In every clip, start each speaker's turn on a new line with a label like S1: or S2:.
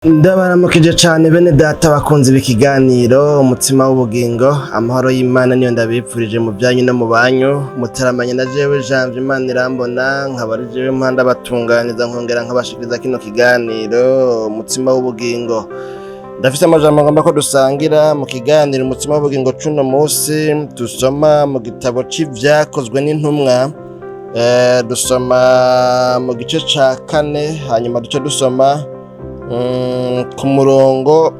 S1: Ndabaramukije cyane bene data bakunze ikiganiro umutima w'ubugingo amahoro y'Imana niyo ndabipfurije mu byanyu no mu banyu mutaramanye na jewe Jean Imana irambona nkabarije mpanda batunganiza nkongera nkabashikiriza kino kiganiro umutima w'ubugingo ndafite amajambo ngomba ko dusangira mu kiganiro umutima w'ubugingo cuno munsi dusoma mu gitabo c'ivyakozwe n'intumwa dusoma mu gice ca 4 hanyuma duce dusoma ku murongo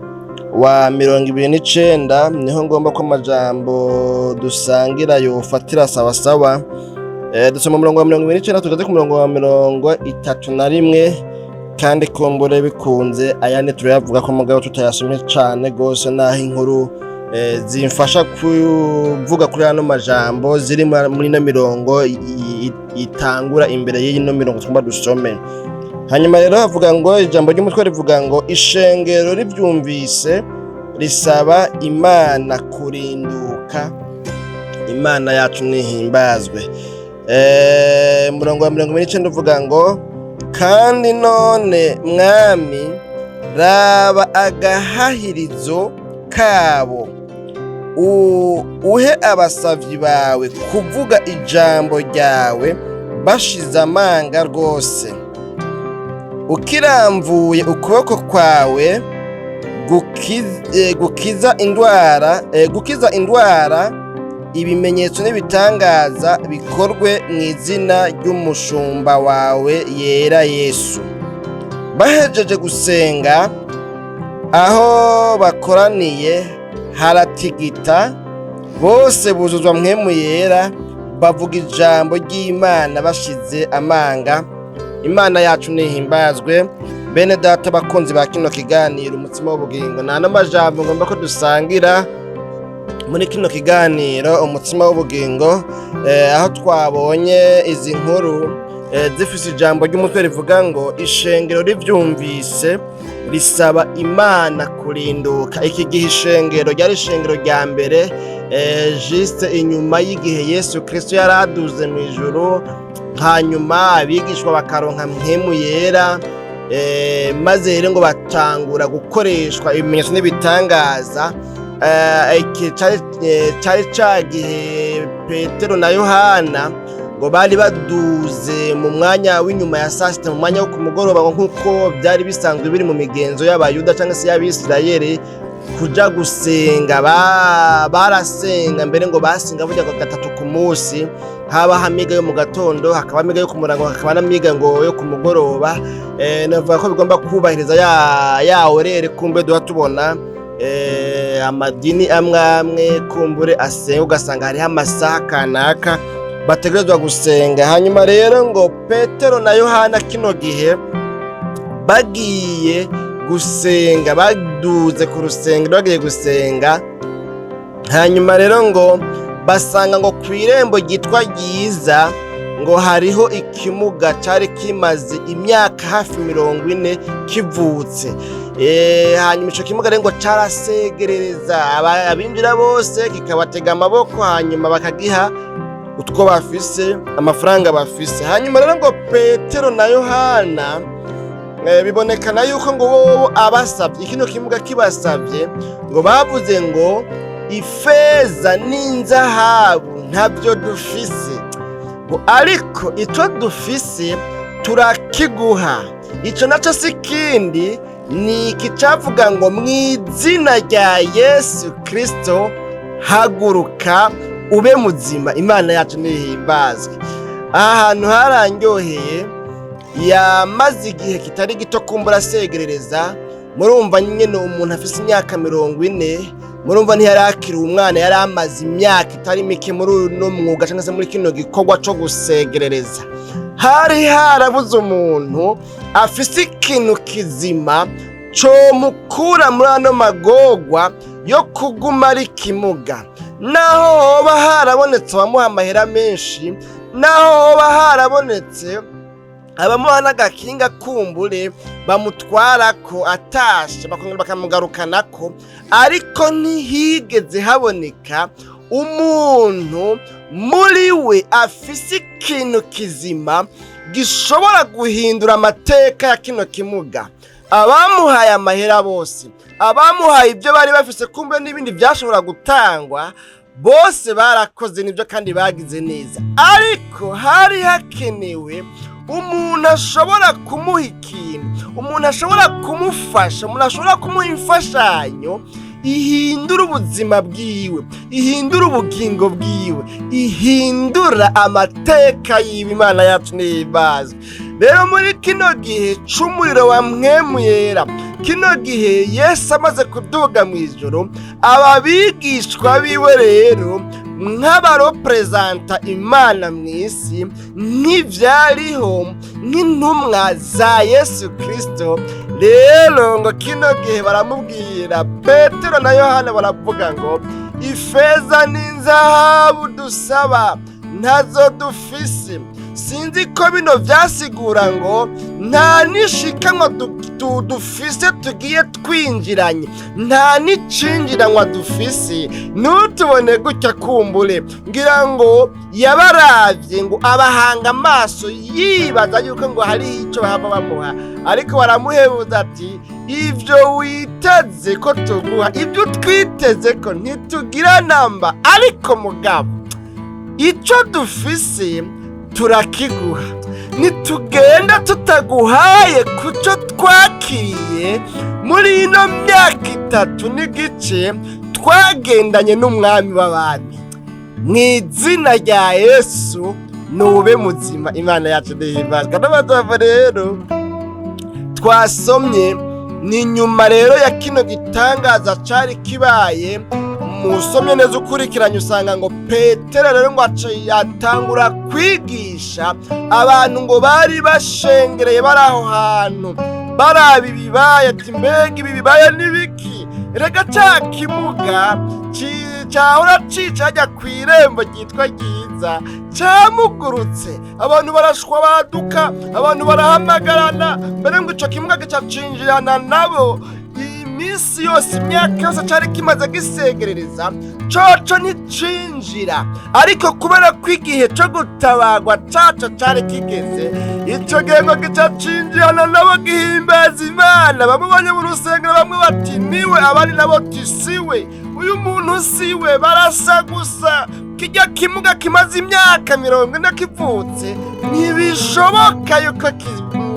S1: wa 29 niho ngomba ko amajambo dusangira yofatira sawa dusoma umurongo wa 29 tugeze ku murongo wa 31 kandi kumbure bikunze ayane turayavuga ko mugabo tutayasomye cyane gose naho inkuru zimfasha kuvuga kuri hano majambo ziri muri no mirongo itangura imbere y'ino mirongo twumva dusome. Hanyuma rero havuga ngo ijambo ry'umutwe rivuga ngo ishengero rivyumvise risaba Imana kurinduka. Imana yacu nihimbazwe. Murongo wa 29 uvuga ngo kandi none mwami raba agahahirizo kabo uhe abasavyi bawe kuvuga ijambo ryawe bashize amanga rwose ukiramvuye ukuboko kwawe gukiza indwara ibimenyetso n'ibitangaza bikorwe mu izina ry'umushumba wawe yera Yesu. Bahejeje gusenga aho bakoraniye haratigita bose buzuzwa mpwemu yera bavuga ijambo ry'Imana bashize amanga. Imana yacu nihimbazwe bene data bakunzi ba kino kiganiro umutima w'ubugingo nta n'amajambo ngomba ko dusangira muri kino kiganiro umutima w'ubugingo aho twabonye izi nkuru zifise ijambo ry'umutwe rivuga ngo ishengero rivyumvise risaba Imana kurinduka. Iki gihe ishengero ryari ishengero rya mbere juste inyuma y'igihe Yesu Kristo yaraduze mu ijuru hanyuma abigishwa bakaronka mpwemu yera maze rero ngo batangura gukoreshwa ibimenyetso n'ibitangaza. Cyari cagihe Petero na Yohana ngo bari baduze mu mwanya w'inyuma ya sasita mu mwanya wo ku mugoroba nk'uko byari bisanzwe biri mu migenzo y'abayuda cyangwa se y'abisirayeli kuja gusenga. Barasenga mbere ngo basenga burya gatatu ku munsi, haba hamiga yo mu gatondo hakaba amiga yo ku murango hakaba n'amiga ngo yo ku mugoroba. Navuga ko bigomba kubahiriza ya orere kumbe duha tubona amadini amwe kumbure asenga ugasanga hariho amasaha kanaka bategerezwa gusenga. Hanyuma rero ngo Petero na Yohana kino gihe bagiye gusenga baduze ku rusengero bagiye gusenga. Hanyuma rero ngo basanga ngo kw'irembo ryitwa ryiza ngo hariho ikimuga cari kimaze imyaka hafi 40 kivutse. Hanyuma ico kimuga rero ngo carasegerereza abinjira bose kikabatega amaboko hanyuma bakagiha utwo bafise amafaranga bafise. Hanyuma rero ngo Petero na Yohana bibonekana yuko ngo bobo abasavye ikino kimuga kibasavye ngo bavuze ngo ifeza n'inzahabu ntabyo dufise ngo ariko ico dufise turakiguha. Ico naco sikindi ni kicavuga ngo mw'izina rya Yesu Kristo haguruka ube muzima. Imana yacu nihimbazwe. Ahantu harandyoheye yamaze igihe kitari gito kumbura segerereza. Murumva nyene umuntu afise imyaka 40 murumva ntiyarakira umwana yari amaze imyaka itari mike muri no mwuga cyangwa se muri kino gikorwa cyo gusegerereza. Hari harabuze umuntu afise ikintu kizima cyo mukura muri ano magogwa yo kuguma ari kimuga. Naho hoba harabonetse abamuha amahera menshi, naho hoba harabonetse abamuha n'agakinga kumbure bamutwarako atashe bakongera bakamugarukanako, ariko ntihigeze haboneka umuntu muri we afise ikintu kizima gishobora guhindura amateka ya kino kimuga. abamuhaye amahera bose, abamuhaye ibyo bari bafise kumbe n'ibindi byashobora gutangwa, bose barakoze nibyo kandi bagize neza, ariko hari hakenewe umuntu ashobora kumuha ikintu, umuntu ashobora kumufasha, umuntu ashobora kumuha imfashanyo ihindura ubuzima bwiwe, ihindura ubugingo bwiwe, ihindura amateka yiwe. Imana yacu nihimbaze. Rero muri kino gihe c'umuriro wa mpwemu yera, kino gihe Yesu amaze kuduga mu ijoro, aba bigishwa biwe rero nk'abarepresenta Imana mu isi, nk'ivyariho nk'intumwa za Yesu Kristo. Rero ngo kino gihe baramubwira, Petero na Yohana baravuga ngo ifeza n'inzahabu dusaba ntazo dufise. Sinzi ko bino vyasigura ngo nta nishikanwa dufise tugiye twinjiranye, nta nicinjiranwa dufise. Nutubone gutya kumbure, ngira ngo yabaravye ngo abahanga amaso, yibaza yuko ngo hari ico bahava bamuha, ariko baramuhebuza ati ivyo witeze ko tuguha, ivyo twiteze ko ntitugira namba, ariko mugabo ico dufise turakiguha. Nitugenda tutaguhaye kuco twakiriye muri ino myaka 3 n'igice twagendanye n'umwami w'abami, mw'izina rya Yesu nube muzima. Imana yacu nihimbazwe. N'abadava rero twasomye ni nyuma rero ya kino gitangaza cari kibaye, musomye neza ukurikiranye usanga ngo Petero rero ngo yatangura kwigisha abantu ngo bari bashengereye bari aho hantu baraba ibibaye, ati mbega ibi bibaye n'ibiki? Rega ca kimuga cahora cica hajya kw'irembo ryitwa Ryiza camugurutse, abantu barashwa baduka, abantu barahamagarana, mbere ngo ico kimuga gica cinjirana nabo. Imisi yose, imyaka yose cari kimaze gisegerereza, coco nticinjira, ariko kubera ko igihe co gutabagwa caco cari kigeze, ico gihe ngo gica cinjirana nabo gihimbaza Imana. Bamubonye mu rusengero bamwe bati niwe, abandi nabo ati siwe, uyu muntu siwe, barasa gusa. Kirya kimuga kimaze imyaka 40 kivutse, ntibishoboka yuko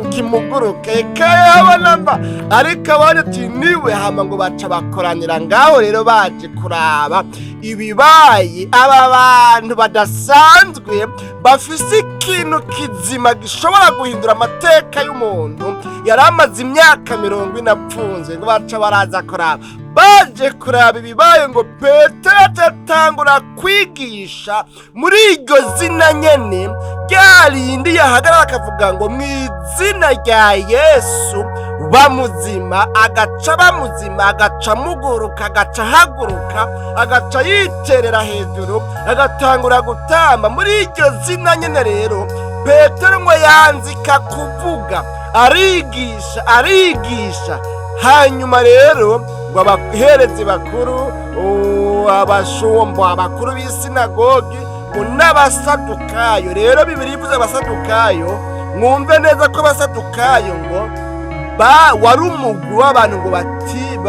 S1: kimuguruke kayabanamba, ariko abandi ati niwe. Hama ngo baca bakoranira ngaho rero baje kuraba ibibaye. Aba bantu badasanzwe bafise ikintu kizima gishobora guhindura amateka y'umuntu yari amaze imyaka 40 apfunze, ngo baca baraza kuraba. Baje kuraba ibibaye ngo Petero atatangura kwigisha muri iryo zina nyene ryarindi yahagarara akavuga ngo mw'izina rya Yesu bamuzima, agaca bamuzima, agaca muguruka, agaca haguruka, agaca yiterera hejuru, agatangura gutamba muri iryo zina nyene. Rero Petero ngo yanzika kuvuga, arigisha. Hanyuma rero ngo abaherezi bakuru, abashumba, abakuru b'isinagogi n'abasadukayo. Rero Bibiliya ivuze abasadukayo, mwumve neza ko abasadukayo ngo wari umugwi w'abantu ngo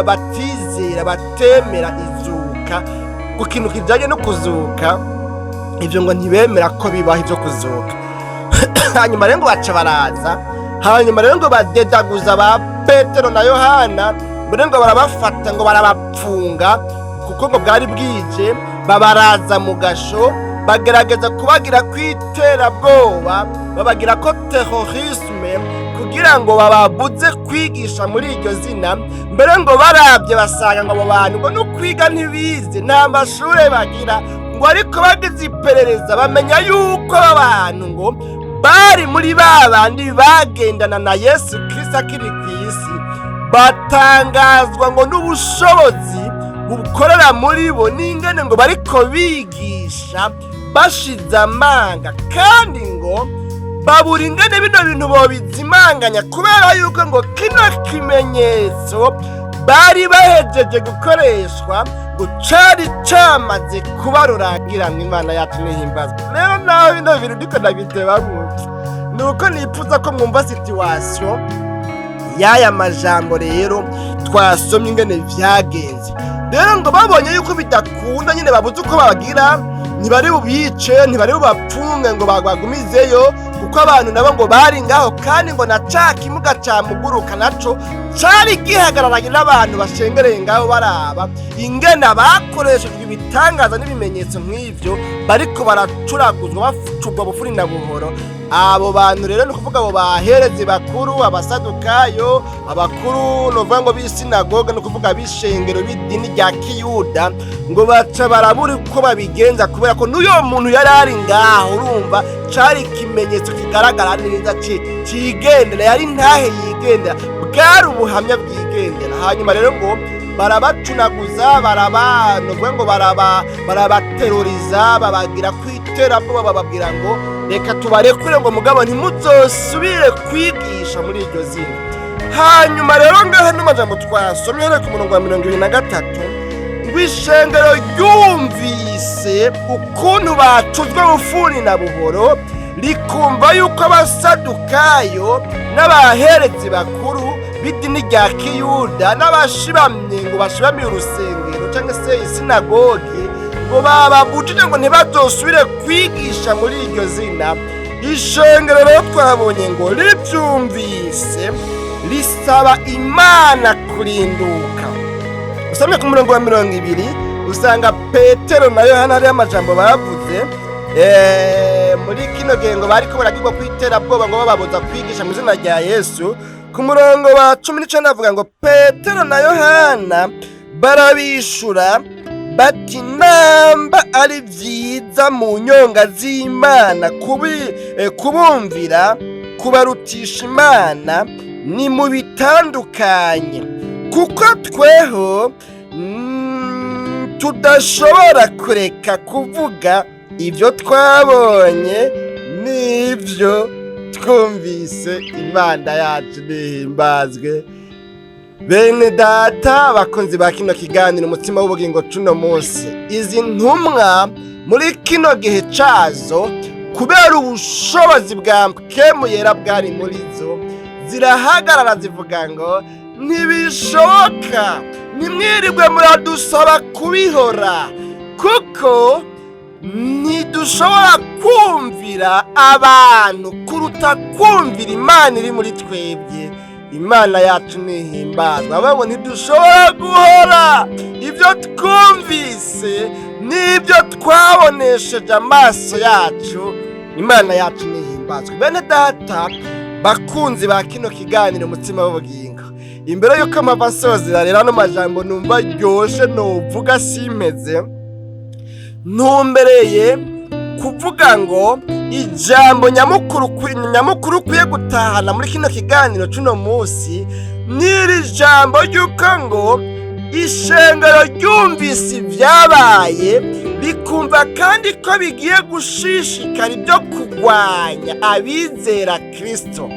S1: batizera, batemera izuka, ku kintu kijanye no kuzuka, ivyo ngo ntibemera ko bibaho ivyo kuzuka. Hanyuma rero ngo baca baraza, hanyuma rero ngo badedaguza ba Petero na Yohana, mbere ngo barabafata ngo barabapfunga, kuko ngo bwari bwije. Babaraza mu gasho, bagerageza kubagira kw'iterabwoba, babagira ko terrorisme, kugira ngo bababuze kwigisha muri iryo zina. Mbere ngo barabye basanga ngo abo bantu ngo n'ukwiga ntibize, nta mashure bagira, ngo ariko bageze iperereza bamenya yuko abantu ngo bari muri babandi bagendana na Yesu Kristo akiri kw'isi. Batangazwa ngo n'ubushobozi bukorera muri bo, n'ingene ngo bariko bigisha bashize amanga, kandi ngo babura ingene bino bintu bobizimanganya, kubera yuko ngo kino kimenyetso bari bahejeje gukoreshwa ngo cari camaze kuba rurangiranwa. Imana yacu nihimbazwe. Rero nawe bino bintu ndiko ndabitebamwo, nuko nipfuza ko mwumva situation y'aya majambo rero twasomye ingene vyagenze. Rero ngo babonye yuko bidakunda nyine babuze uko babagira, ntibari bubice, ntibari bubapfunge ngo bagumizeyo, kuko abantu nabo ngo bari ngaho, kandi ngo na ca kimuga ca muguruka naco cari gihagararanye n'abantu bashengereye ngaho baraba ingene bakoreshejwe ibitangaza n'ibimenyetso nk'ivyo bariko baracuraguzwa bacurwa bufuri na buhoro. Abo bantu rero ni kuvuga abo baherezi bakuru, abasadukayo, abakuru novuga ngo b'isinagoga, ni kuvuga b'ishengero b'idini rya Kiyuda, ngo baca barabura uko babigenza, kubera ko n'uyo muntu yari ari ngaho, urumva cari ikimenyetso kigaragara neza cigendera, yari ntahe yigendera, bwari ubuhamya bwigendera. Hanyuma rero ngo barabacunaguza, novuga ngo barabateroriza, babagira kwiterabwoba, bababwira ngo reka tubarekure ngo mugabo ntimuzosubire kwigisha muri iryo zina. Hanyuma rero ngaho n'amajambo twasomye ku murongo wa 23, ngo ishengero ryumvise ukuntu bacuzwe bufuni na buhoro, rikumva yuko abasadukayo n'abaherezi bakuru b'idini rya Kiyuda n'abashibamye ngo bashibamiye urusengero cyangwa se isinagogi ngo bababujije ngo ntibazosubire kwigisha muri iryo zina. Ishengero rero twabonye ngo ribyumvise risaba Imana kurinduka. Usomye ku murongo wa 20 usanga Petero na Yohana ari amajambo bavuze muri kino gihe ngo bariko baragirwa kwiterabwoba ngo bababuza kwigisha mu izina rya Yesu. Ku murongo wa 19 avuga ngo Petero na Yohana barabishura bati namba ari vyiza mu nyonga z'Imana kubumvira kubarutisha Imana, ni mu bitandukanye, kuko tweho tudashobora kureka kuvuga ivyo twabonye n'ivyo twumvise. Imana yacu nihimbazwe. Bene data bakunzi ba kino kiganiro umutima w'ubugingo cuno munsi, izi ntumwa muri kino gihe cazo, kubera ubushobozi bwa mpwemu yera bwari muri zo, zirahagarara zivuga ngo ntibishoboka, nimwirirwe muradusaba kubihora, kuko ntidushobora kumvira abantu kuruta kumvira Imana iri muri twebwe. Imana yacu nihimbazwa. Babo ntidushobora guhora ibyo twumvise n'ibyo twabonesheje amaso yacu. Imana yacu nihimbazwa. Bene data bakunzi ba kino kiganiro umutima w'ubugingo, imbere yuko amava nsozera rero ano majambo numva ryoshe novuga simpeze, ntumbereye kuvuga ngo ijambo nyamukuru ukwiye gutahana muri kino kiganiro cuno munsi n'iri jambo ry'uko ngo ishengero ryumvise ibyabaye, rikumva kandi ko bigiye gushishikara ibyo kurwanya abizera Kristo,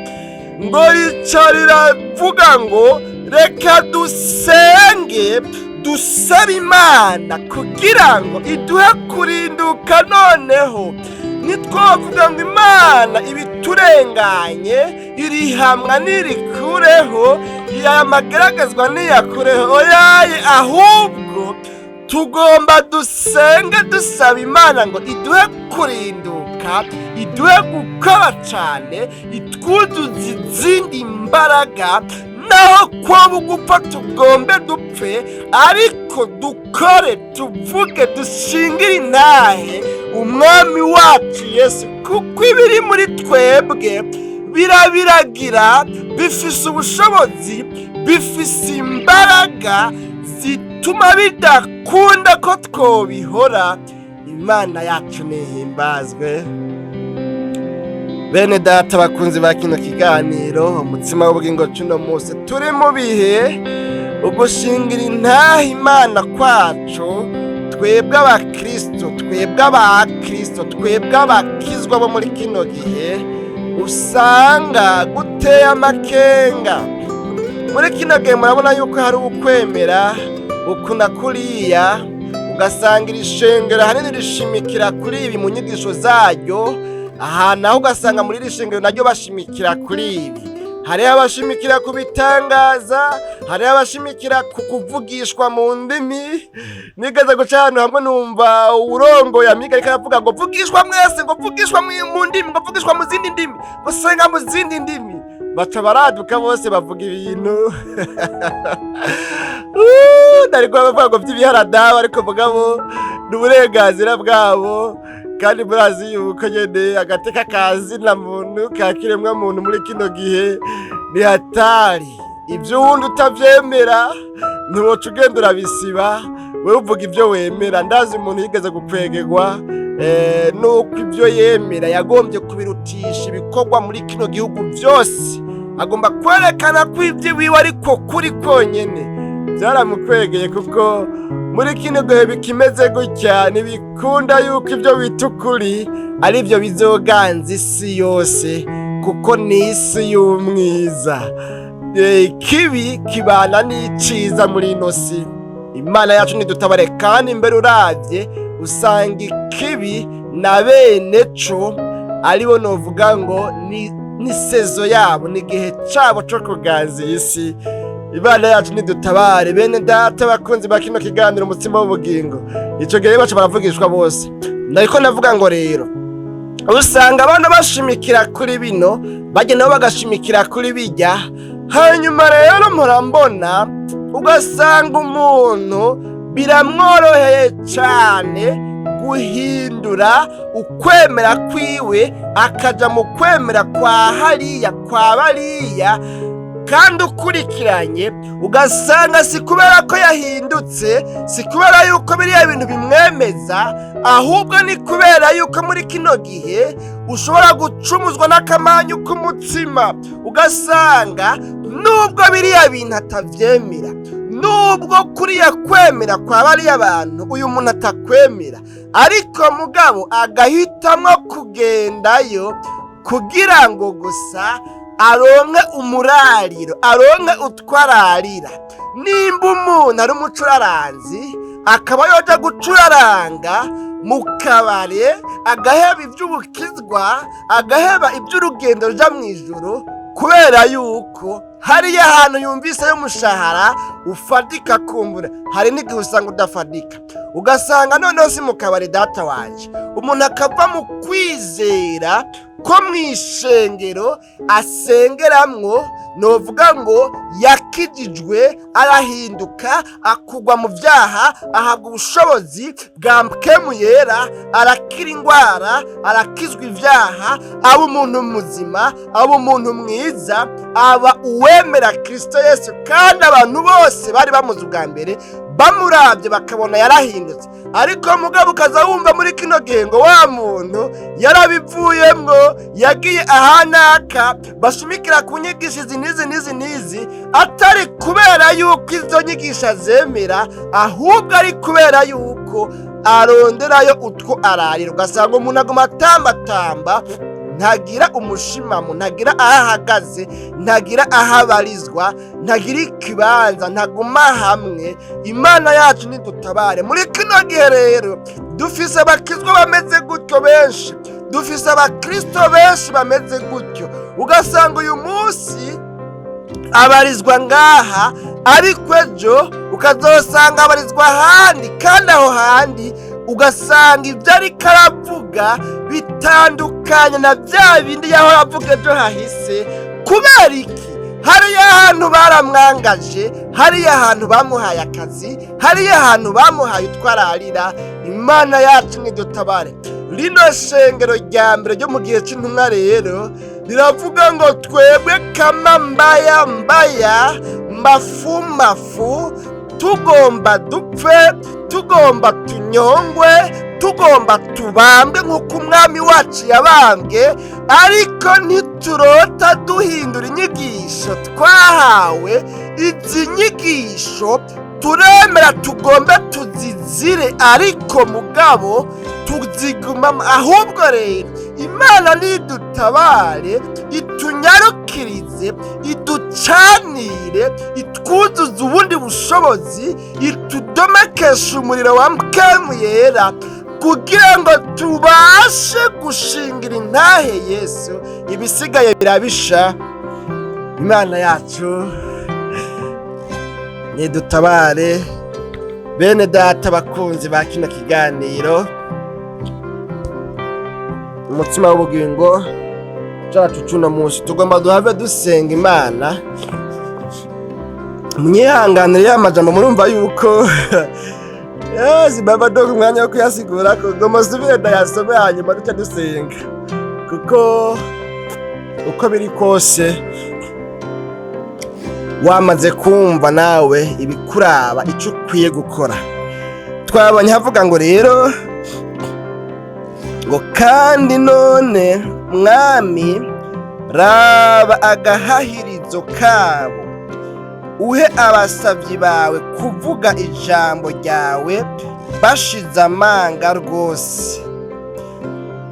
S1: ngo rica riravuga ngo reka dusenge dusaba Imana kugira ngo iduhe kurinduka. Noneho nitwavuga ngo Imana ibiturenganye irihamwa nirikureho, yamagaragazwa niyakureho, oyaye ahubwo tugomba dusenge dusaba Imana ngo iduhe kurinduka, iduhe gukora cyane, itwuzuze izindi mbaraga, naho kwa bugupfa tugombe dupfe, ariko dukore tuvuge dushingire intahe umwami wacu Yesu, kuko ibiri muri twebwe birabiragira, bifise ubushobozi, bifise imbaraga zituma bidakunda ko twobihora. Imana yacu nihimbazwe. Bene data bakunzi ba kino kiganiro umutima w'ubugingo cuno munsi, turi mu bihe ugushingira intahe Imana kwacu, twebwe abakristo, twebwe abakristo, twebwe abakizwa bo muri kino gihe, usanga guteye amakenga. Muri kino gihe murabona yuko hari ukwemera ukuna kuriya, ugasanga iri shengero hanini rishimikira kuri ibi mu nyigisho zaryo, aha naho ugasanga muri iri shengero naryo bashimikira kuri ibi. hariho abashimikira ku bitangaza, hariho abashimikira ku kuvugishwa mu ndimi. Nigeze guca ahantu hamwe numva urongoye amiga ariko aravuga ngo vugishwa mwese, ngo vugishwa mu ndimi, ngo vugishwa mu zindi ndimi, ngo senga mu zindi ndimi. Baca baraduka bose bavuga ibintu nari kubavuga ngo by'ibiharadawa, ariko mugabo n'uburenganzira bwabo. Kandi murazi yuko nyene agateka kazina muntu ka kiremwa muntu muri kino gihe ni hatari. Ibyo wundi utavyemera ntiwoca ugenda urabisiba, wewe uvuga ibyo wemera. Ndazi umuntu yigeze gupfegegwa nuko ibyo yemera yagombye kubirutisha ibikorwa muri kino gihugu byose, agomba kwerekana ko ibyo wiwe ariko kuri konyene. Byaramukwegeye kuko muri kino gihe bikimeze gutya, ntibikunda yuko ibyo bita ukuri ari byo bizoganza isi yose, kuko ni isi y'umwiza. Ikibi kibana n'iciza muri ino si. Imana yacu nidutabare, kandi imbere uravye usanga ikibi na bene co aribo novuga ngo ni sezo yabo, ni igihe cabo co kuganza isi. Imana yacu nidutabare. Bene data bakunzi ba kino kiganiro umutsima w'ubugingo, ico gihe baca baravugishwa bose. Ndariko navuga ngo rero usanga abana bashimikira kuri bino, bajye nabo bagashimikira kuri bijya. Hanyuma rero murambona ugasanga umuntu biramworoheye cyane guhindura ukwemera kwiwe akaja mu kwemera kwa hariya kwa bariya. Kandi ukurikiranye ugasanga si kubera ko yahindutse, si kubera yuko biriya bintu bimwemeza, ahubwo ni kubera yuko muri kino gihe ushobora gucumuzwa n'akamanyu k'umutsima. Ugasanga nubwo biriya bintu atavyemera, nubwo kuriya kwemera kwa bariya bantu uyu muntu atakwemera, ariko mugabo agahitamwo kugendayo kugira ngo gusa aronke umurariro, aronke utwararira. Nimba umuntu ari umucuraranzi akaba yoja gucuraranga mu kabare, agaheba iby'ubukizwa, agaheba iby'urugendo ruja mu ijuru, kubera yuko hariya hantu yumvise y'umushahara ufadika kumbura. Hari n'igihe usanga udafadika, ugasanga noneho si mu kabare data wanje, umuntu akava mu kwizera ko mw'ishengero asengeramwo, novuga ngo yakijijwe, arahinduka, akugwa mu byaha, ahabwa ubushobozi bwa mpwemu yera, arakira indwara, arakizwa ibyaha, aba umuntu muzima, aba umuntu mwiza, aba uwemera Kristo Yesu. Kandi abantu bose bari bamuzi ubwa mbere bamuravye bakabona yarahindutse. Ariko mugabo ukaza wumva muri kino gihe ngo wa muntu yarabivuyemwo, yagiye ahanaka, bashimikira ku nyigisho nizi, atari kubera yuko izo nyigisho zemera, ahubwo ari kubera yuko aronderayo utwo ararira. Ugasanga umuntu aguma atambatamba, ntagira umushimamo, ntagira aho ahagaze, ntagira aho abarizwa, ntagira ikibanza, ntaguma hamwe. Imana yacu nidutabare. Muri kino gihe rero dufise abakizwa bameze gutyo benshi, dufise abakristo benshi bameze gutyo. Ugasanga uyu munsi abarizwa ngaha, ariko ejo ukazosanga abarizwa ahandi, kandi aho handi ugasanga ibyo ariko aravuga bitandukanye na bya bindi yahora avuga ejo hahise. Kubera iki? Hariya hantu baramwangaje, hariya hantu bamuhaye akazi, hariya hantu bamuhaye utwararira. Imana yacu nidutabare. Rino shengero rya mbere ryo mu gihe cy'intumwa rero riravuga ngo twebwe kama mbaya mafu, tugomba dupfe, tugomba tunyongwe, tugomba tubambwe nk'uko umwami wacu yabambwe. Ariko ntiturota duhindura inyigisho twahawe. Izi nyigisho turemera tugombe tuzizire, ariko mugabo tuzigumamo. Ahubwo rero Imana nidutabare, itunyarukirize, iducanire, itwuzuze ubundi bushobozi, itudomekesha umuriro wa mpwemu yera, kugira ngo tubashe gushingira intahe Yesu. Ibisigaye birabisha. Imana yacu nidutabare. Bene data bakunzi ba kino kiganiro, umutima w'ubugingo cacu cuno munsi tugomba duhave dusenga Imana. Mwihanganire y'amajambo murumva yuko baba doga umwanya wo kuyasigura ngo musubire ndayasome hanyuma duce dusenga, kuko uko biri kose wamaze kumva nawe ibikuraba ico ukwiye gukora. Twabonye havuga ngo rero ngo kandi none mwami raba agahahirizo kabo, uhe abasavyi bawe kuvuga ijambo ryawe bashize amanga rwose.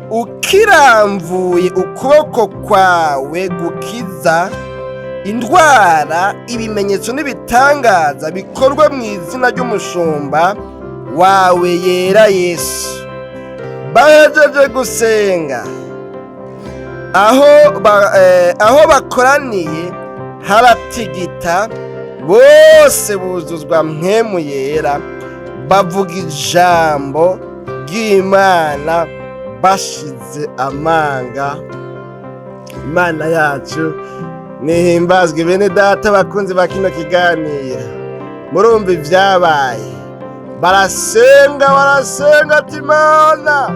S1: Ukiramvuye ukuboko kwawe gukiza indwara, ibimenyetso n'ibitangaza bikorwa mu izina ry'umushumba wawe yera Yesu. Bahejeje gusenga, aho bakoraniye haratigita, bose buzuzwa mpwemu yera, bavuga ijambo ry'Imana bashize amanga. Imana yacu nihimbazwe. Bene data bakunzi ba kino kiganiro, murumva ivyabaye. Barasenga ati Imana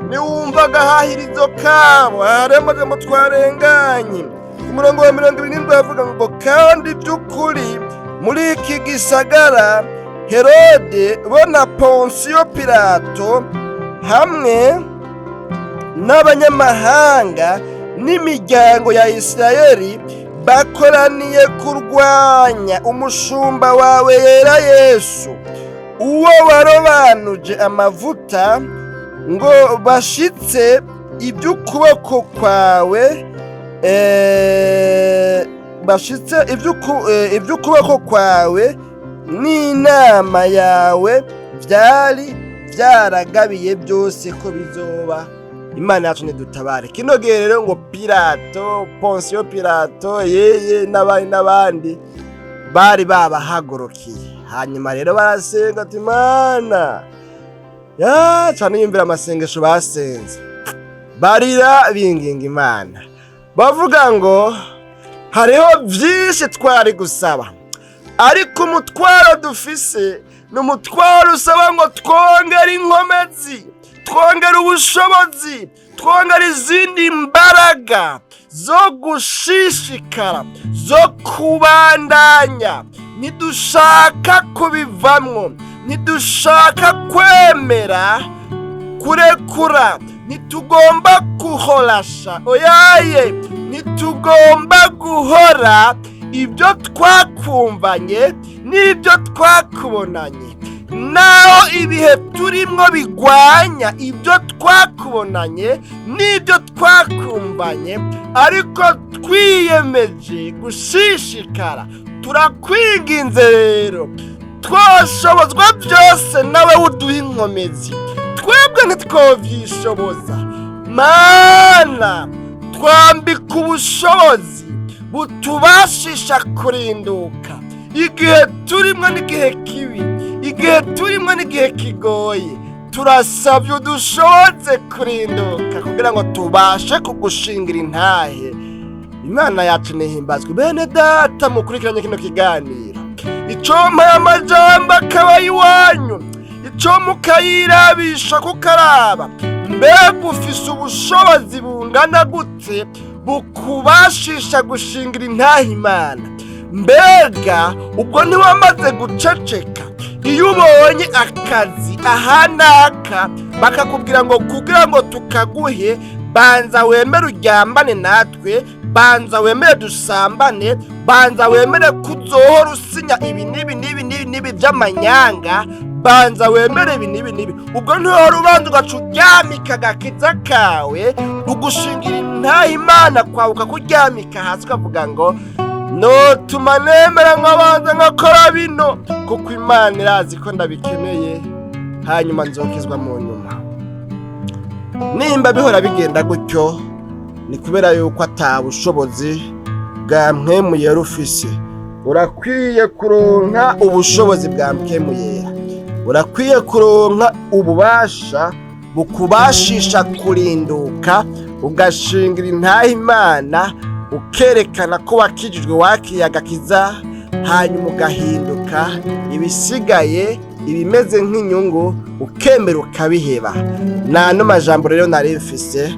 S1: niwumva agahahirizo kabo. Haremajambo twarenganye ku murongo wa 27 havuga ngo kandi by'ukuri muri iki gisagara Herode bo na Ponsiyo Pilato hamwe n'abanyamahanga n'imiryango ya Isirayeli bakoraniye kurwanya umushumba wawe yera Yesu, uwo warobanuje amavuta ngo bashitse iby'ukuboko kwawe, iby'ukuboko kwawe n'inama yawe byari byaragabiye byose ko bizoba. Imana yacu nidutabare. Kino gihe rero ngo Pilato, Ponsiyo Pilato, yeye n'abandi bari babahagurukiye. Hanyuma rero barasenga ati Imana cane yumvira amasengesho basenze, barira binginga Imana bavuga ngo hariho vyinshi twari gusaba, ariko umutwaro dufise n'umutwaro usaba ngo twongere inkomezi, twongere ubushobozi, twongere izindi mbaraga zo gushishikara, zo kubandanya. Ntidushaka kubivamwo, ntidushaka kwemera kurekura, ntitugomba guhorasha, oyaye, ntitugomba guhora ibyo twakumvanye n'ibyo twakubonanye. Naho ibihe turimwo bigwanya ibyo twakubonanye n'ibyo twakumvanye, ariko twiyemeje gushishikara. Turakwinginze rero, twoshobozwa byose nawe uduha inkomezi, twebwe ntitwovyishoboza. Mana twambika ubushobozi butubashisha kurinduka igihe turimwo n'igihe kibi, igihe turimwo n'igihe kigoye. Turasabye udushoboze kurinduka kugira ngo tubashe kugushingira intahe. Imana yacu nihimbazwe. Bene data mukurikiranye kino kiganiro, icompa amajambo akaba iwanyu, ico mukayirabisha kukaraba mbega ufise ubushobozi bungana gute bukubashisha gushingira intahe Imana. Mbega ubwo ntiwamaze guceceka iyo ubonye akazi ahanaka bakakubwira ngo kugira ngo tukaguhe banza wemere uryambane natwe, banza wemere dusambane, banza wemere kuzohora usinya ibi n'ibi by'amanyanga, banza wemere ibi n'ibi. Ubwo ntihora ubanza ugaca uryamika agakiza kawe ugushingira intahe Imana kwawe, ukakuryamika hasi ukavuga ngo notuma nemera nkabanza nkakora bino kuko Imana irazi ko ndabikeneye, hanyuma nzokizwa mu nyuma. Nimba bihora bigenda gutyo, ni kubera yuko ata bushobozi bwa mpwemu yera ufise. Urakwiye kuronka ubushobozi bwa mpwemu yera. Urakwiye kuronka ububasha bukubashisha kurinduka, ugashingira intahe Imana, ukerekana ko wakijijwe wakiriye agakiza, hanyuma ugahinduka ibisigaye ibimeze nk'inyungu ukemera ukabiheba. N'ano majambo rero nari mfise,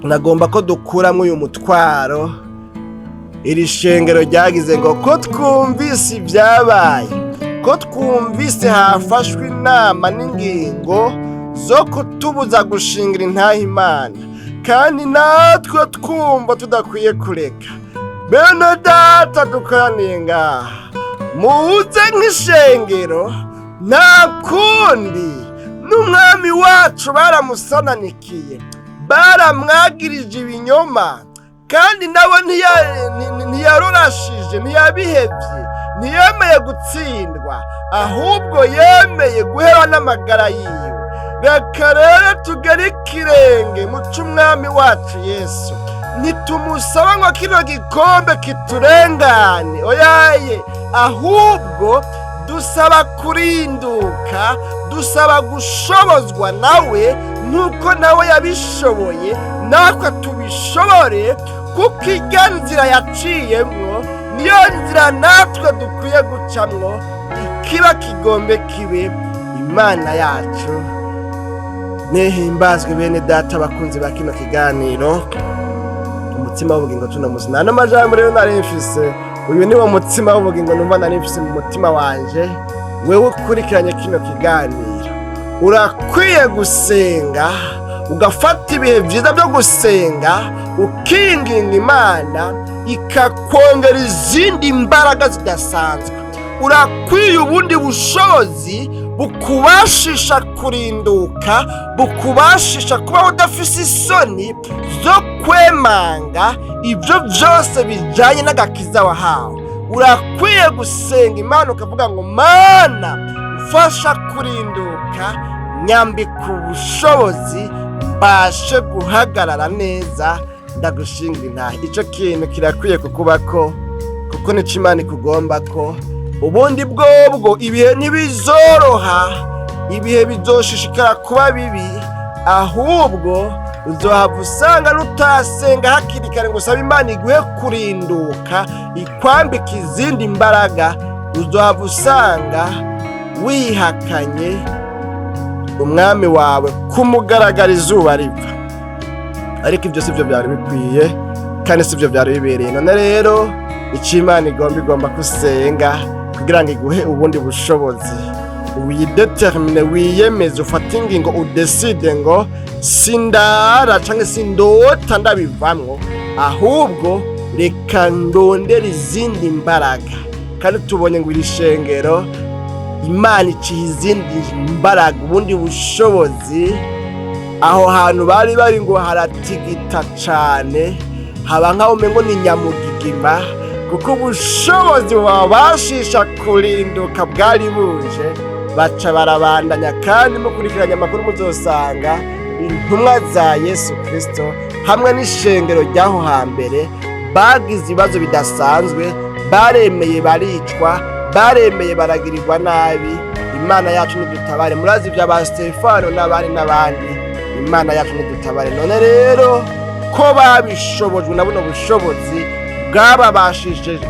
S1: nagomba ko dukuramwo uyu mutwaro. Iri shengero ryagize ngo ko twumvise ibyabaye, ko twumvise hafashwe inama n'ingingo zo kutubuza gushingira intahe Imana, kandi natwe twumva tudakwiye kureka. Bene data dukoraniye ngaha, muze nk'ishengero, nta kundi n'umwami wacu baramusananikiye, baramwagirije ibinyoma, kandi nawe ntiyarurashije, ntiyabihevye, ntiyemeye gutsindwa, ahubwo yemeye guhera n'amagara yiwe. Reka rero tugere ikirenge mu c'umwami wacu Yesu, ntitumusaba ngo kino gikombe kiturengane, oyaye, ahubwo dusaba kurinduka, dusaba gushobozwa nawe nk'uko nawe yabishoboye, natwe tubishobore, kuko irya nzira yaciyemwo niyo nzira natwe dukwiye gucamwo, ikiba kigombe kibe Imana yacu. Nehimbazwe bene data bakunzi ba kino kiganiro, umutima w'ubugingo tunamuzi. N'ano majambo rero nari mfise, uyu ni wo mutima w'ubugingo numva nari mfise mu mutima wanje. Wewe ukurikiranye kino kiganiro, urakwiye gusenga, ugafata ibihe byiza byo gusenga, ukinginga Imana ikakwongera izindi mbaraga zidasanzwe. Urakwiye ubundi bushobozi bukubashisha kurinduka, bukubashisha kuba udafise isoni zo kwemanga ibyo byose bijanye n'agakiza wahawe. Urakwiye gusenga Imana ukavuga ngo Mana mfasha kurinduka, nyambika ubushobozi mbashe guhagarara neza, ndagushingira intahe. Ico kintu kirakwiye kukubako, kuko nico Imana ikugomba ko. Ubundi bwobwo ibihe ntibizoroha, ibihe bizoshishikara kuba bibi, ahubwo uzohava usanga nutasenga hakiri kare ngo usabe Imana iguhe kurinduka, ikwambika izindi mbaraga, uzohava usanga wihakanye umwami wawe kumugaragara izuba riva. Ariko ibyo sivyo byari bikwiye, kandi sivyo byari bibereye. None rero ico Imana igomba kusenga kugira ngo iguhe ubundi bushobozi, widetermine, wiyemeze, ufate ingingo, udeside ngo sindara canke sindota ndabivamwo, ahubwo reka ndondera izindi mbaraga. Kandi tubonye ngo iri shengero Imana iciye izindi mbaraga, ubundi bushobozi. Aho hantu bari ngo haratigita cane, haba nkaho umengo ni nyamugigima, kuko ubushobozi bubashisha kurinduka bwari buje. Baca barabandanya, kandi mukurikiranya amakuru muzosanga intumwa za Yesu Kristo hamwe n'ishengero ry'aho hambere bagize ibibazo bidasanzwe, baremeye baricwa, baremeye baragirirwa nabi. Imana yacu nidutabare. Murazi ibya ba Stefano n'abandi. Imana yacu nidutabare. None rero ko babishobojwe na buno bushobozi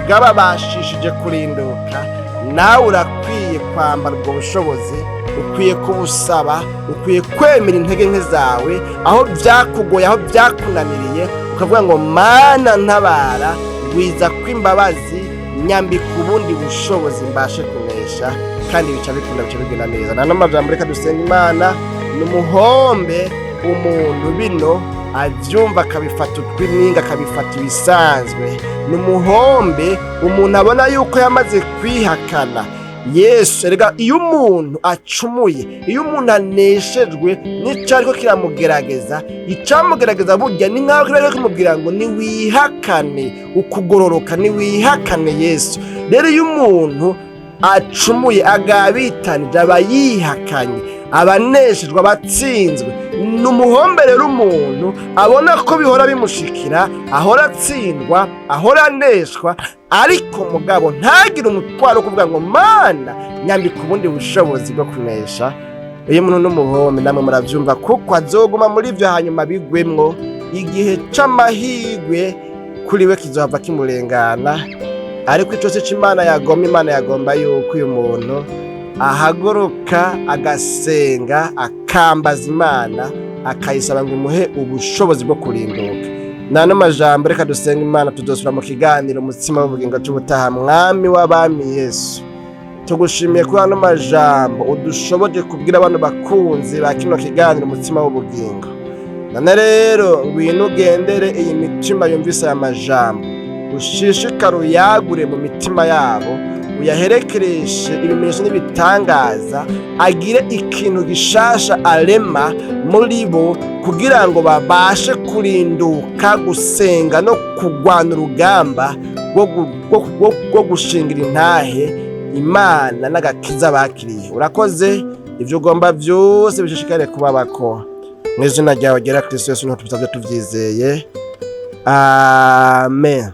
S1: bwababashishije kurinduka, nawe urakwiye kwambara ubwo bushobozi, ukwiye kubusaba, ukwiye kwemera intege nke zawe, aho byakugoye, aho byakunaniriye, ukavuga ngo Mana ntabara, wiza kw'imbabazi, nyambika ubundi bushobozi mbashe kunesha, kandi bica bikunda, bica bigenda neza. N'ano majambo reka dusenga Imana, numuhombe umuntu bino avyumva akabifata utwininga, akabifata ibisanzwe. Numuhombe umuntu abona yuko yamaze kwihakana Yesu. Erega iyo umuntu acumuye, iyo umuntu aneshejwe n'ico ariko kiramugerageza, icamugerageza burya ni nkaho kirariko kimubwira ngo niwihakane ukugororoka, niwihakane Yesu. Rero iyo umuntu acumuye agabitanije aba yihakanye, abaneshejwe, abatsinzwe. Ni umuhomberero umuntu abona ko bihora bimushikira, ahora atsindwa, ahora aneshwa, ariko mugabo ntagire umutwaro wo kuvuga ngo Mana nyambika ubundi bushobozi bwo kunesha. Uyu muntu n'umuhombe, namwe muravyumva, kuko azoguma muri ivyo hanyuma bigwemwo. Igihe c'amahigwe kuri we kizohava kimurengana, ariko ico si Imana yagomba. Imana yagomba yuko uyu muntu ahaguruka agasenga, akambaza Imana, akayisaba ngo imuhe ubushobozi bwo kurinduka. Nano majambo reka dusenga Imana, tuzosura mu kiganiro umutsima w'ubugingo c'ubutaha. Mwami w'abami Yesu, tugushimiye kuri ano majambo udushoboje kubwira abantu bakunzi ba kino kiganiro umutsima w'ubugingo. None rero ngwino ugendere iyi mitima yumvise aya majambo, ushishikare uyagure mu mitima yabo, uyaherekereshe ibimenyetso n'ibitangaza, agire ikintu gishasha arema muri bo, kugira ngo babashe kurinduka, gusenga no kurwana urugamba rwo gushingira intahe Imana n'agakiza bakiriye. Urakoze, ibyo ugomba byose bishishikare kubabako. Mu izina ryawe ryera Kristo Yesu niho tubisabye tuvyizeye, amen.